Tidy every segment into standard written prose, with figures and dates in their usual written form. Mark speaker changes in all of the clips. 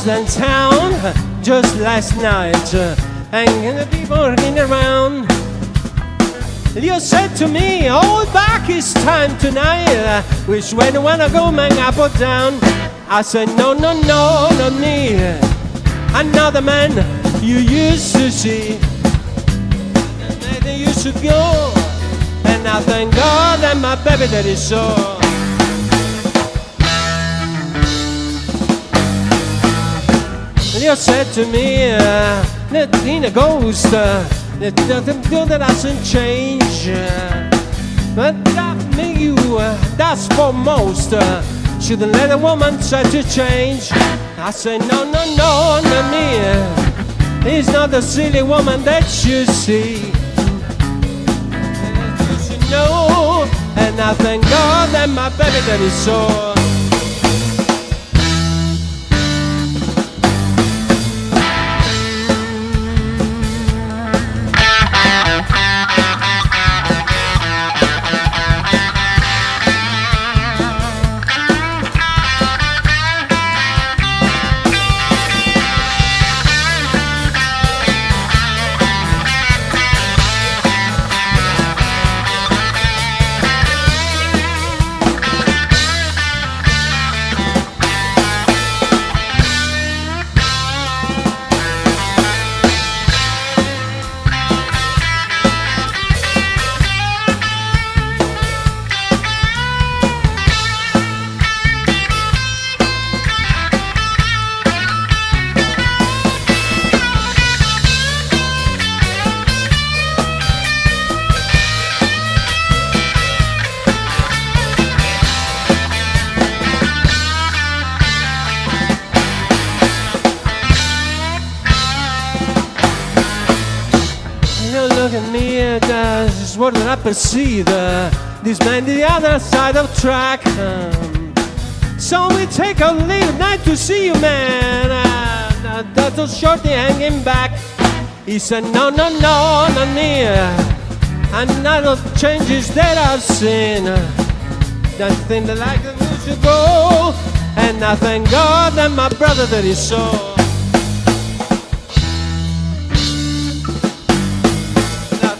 Speaker 1: was in town just last night, and the people working around. You said to me, hold back, it's time tonight. Which way do you wanna go, man, up or down? I said, no, no, no, not me. Another man you used to see. You should go. And I thank God that my baby daddy saw. You said to me, that ain't a ghost. That nothing good that doesn't change. But that make you, that's for most. Shouldn't let a woman try to change. I say, no, no, no, not me. He's not the silly woman that you see. You should know. And I thank God that my baby daddy saw. Look at me, this is what I perceive. This man the other side of track. So we take a little night to see you, man. That was shorty hanging back. He said, no, no, no, not me. And none of changes that I've seen. Nothing like the news to go. And I thank God that my brother that he saw.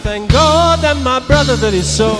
Speaker 1: Thank God that my brother that he saw.